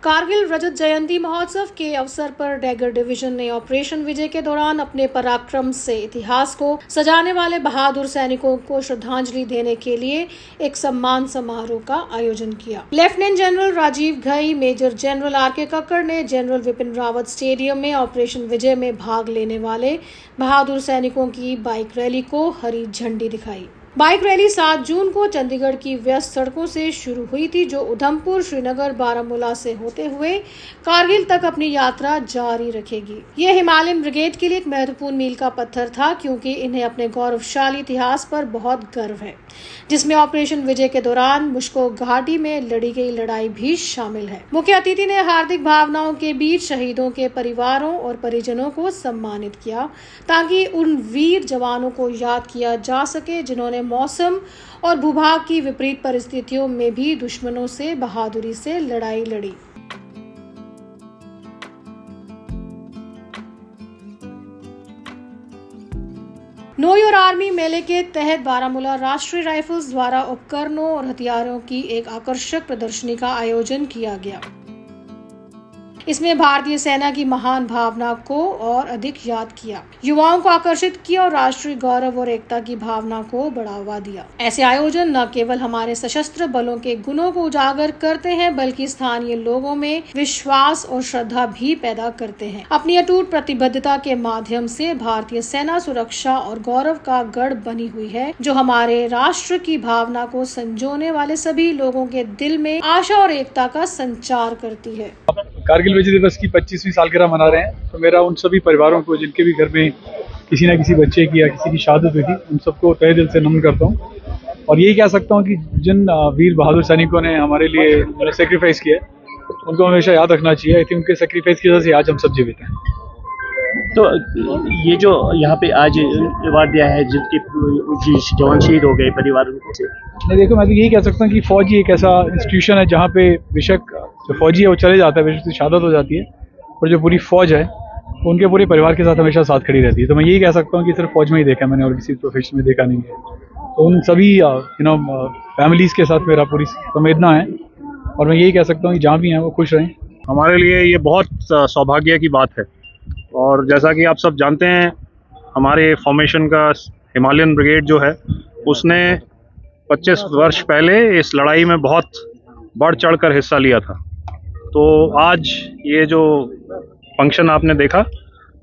कारगिल रजत जयंती महोत्सव के अवसर पर डैगर डिवीजन ने ऑपरेशन विजय के दौरान अपने पराक्रम से इतिहास को सजाने वाले बहादुर सैनिकों को श्रद्धांजलि देने के लिए एक सम्मान समारोह का आयोजन किया। Lieutenant general Rajiv Ghai, major general RK. Kakkar ने जनरल विपिन रावत स्टेडियम में ऑपरेशन विजय में भाग लेने वाले बहादुर सैनिकों की बाइक रैली को हरी झंडी दिखाई। बाइक रैली 7 जून को चंडीगढ़ की व्यस्त सड़कों से शुरू हुई थी, जो उधमपुर, श्रीनगर, बारामूला से होते हुए कारगिल तक अपनी यात्रा जारी रखेगी। यह हिमालयन ब्रिगेड के लिए एक महत्वपूर्ण मील का पत्थर था, क्योंकि इन्हें अपने गौरवशाली इतिहास पर बहुत गर्व है, जिसमें ऑपरेशन विजय के दौरान मुश्को घाटी में लड़ी गई लड़ाई भी शामिल है। मुख्य अतिथि ने हार्दिक भावनाओं के बीच शहीदों के परिवारों और परिजनों को सम्मानित किया, ताकि उन वीर जवानों को याद किया जा सके जिन्होंने मौसम और भूभाग की विपरीत परिस्थितियों में भी दुश्मनों से बहादुरी से लड़ाई लड़ी। नो योर आर्मी मेले के तहत बारामूला राष्ट्रीय राइफल्स द्वारा उपकरणों और हथियारों की एक आकर्षक प्रदर्शनी का आयोजन किया गया। इसमें भारतीय सेना की महान भावना को और अधिक याद किया, युवाओं को आकर्षित किया और राष्ट्रीय गौरव और एकता की भावना को बढ़ावा दिया। ऐसे आयोजन न केवल हमारे सशस्त्र बलों के गुणों को उजागर करते हैं, बल्कि स्थानीय लोगों में विश्वास और श्रद्धा भी पैदा करते हैं। अपनी अटूट प्रतिबद्धता के माध्यम से भारतीय सेना सुरक्षा और गौरव का गढ़ बनी हुई है, जो हमारे राष्ट्र की भावना को संजोने वाले सभी लोगों के दिल में आशा और एकता का संचार करती है। कारगिल विजय दिवस की 25वीं सालगिरह मना रहे हैं, तो मेरा उन सभी परिवारों को जिनके भी घर में किसी न किसी बच्चे की या किसी की शहादत हुई थी, उन सबको तहे दिल से नमन करता हूँ। और यही कह सकता हूँ कि जिन वीर बहादुर सैनिकों ने हमारे लिए सेक्रीफाइस किया, उनको हमेशा याद रखना चाहिए। आई थिंक उनके सेक्रीफाइस की वजह से आज हम सब जीवित हैं। तो ये जो यहाँ पे आज अवार्ड दिया है, जिनके जवान शहीद हो गए परिवारों से, नहीं देखो, मैं तो यही कह सकता हूँ कि फौज ही एक ऐसा इंस्टीट्यूशन है जहाँ पे बेशक जो फौजी है वो चले जाता है, बेशक उसकी शहादत हो जाती है, और जो पूरी फौज है उनके पूरे परिवार के साथ हमेशा साथ खड़ी रहती है। तो मैं यही कह सकता हूँ कि सिर्फ फौज में ही देखा मैंने, और किसी प्रोफेशन में देखा नहीं है। तो उन सभी फैमिलीज़ के साथ मेरा पूरी संवेदना है, और मैं यही कह सकता हूँ कि जहाँ भी हैं वो खुश रहें। हमारे लिए ये बहुत सौभाग्य की बात है, और जैसा कि आप सब जानते हैं, हमारे फॉर्मेशन का हिमालयन ब्रिगेड जो है, उसने 25 वर्ष पहले इस लड़ाई में बहुत बढ़ चढ़ कर हिस्सा लिया था। तो आज ये जो फंक्शन आपने देखा,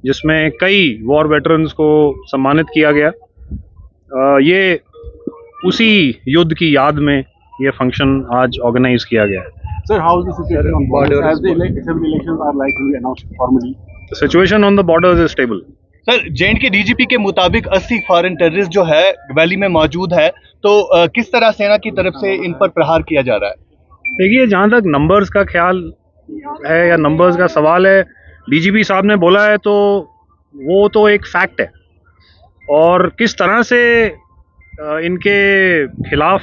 जिसमें कई वॉर वेटरन्स को सम्मानित किया गया, ये उसी युद्ध की याद में ये फंक्शन आज ऑर्गेनाइज किया गया है। Sir, how is the situation on borders as the elections are likely to be announced formally? The situation on the borders is stable. Sir, J&K DGP के मुताबिक 80 फॉरेन टेररिस्ट जो है वैली में मौजूद है, तो किस तरह सेना की तरफ से इन पर प्रहार किया जा रहा है? देखिए, जहाँ तक नंबर्स का ख्याल है या नंबर्स का सवाल है, डीजीपी साहब ने बोला है तो वो तो एक फैक्ट है, और किस तरह से इनके खिलाफ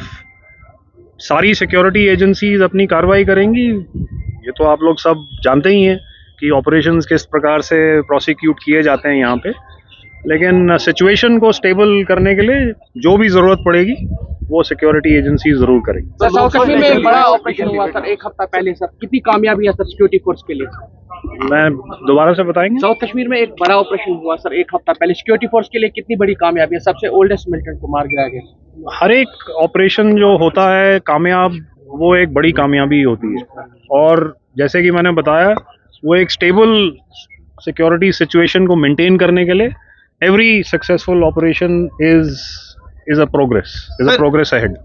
सारी सिक्योरिटी एजेंसीज अपनी कार्रवाई करेंगी, ये तो आप लोग सब जानते ही हैं कि ऑपरेशंस किस प्रकार से प्रोसिक्यूट किए जाते हैं यहाँ पे। लेकिन सिचुएशन को स्टेबल करने के लिए जो भी ज़रूरत पड़ेगी वो सिक्योरिटी एजेंसी ज़रूर करेगी। सर, साउथ कश्मीर में एक बड़ा ऑपरेशन हुआ सर 1 हफ्ता पहले, सर कितनी कामयाबी है सर सिक्योरिटी फोर्स के लिए? मैं दोबारा से बताएंगे। साउथ कश्मीर में एक बड़ा ऑपरेशन हुआ सर 1 हफ्ता पहले, सिक्योरिटी फोर्स के लिए कितनी बड़ी कामयाबी है? सबसे ओल्डेस्ट मिलिटेंट को मार गिराया गया। हर एक ऑपरेशन जो होता है कामयाब, वो एक बड़ी कामयाबी होती है, और जैसे कि मैंने बताया, वो एक स्टेबल सिक्योरिटी सिचुएशन को मेंटेन करने के लिए every successful operation is a progress ahead.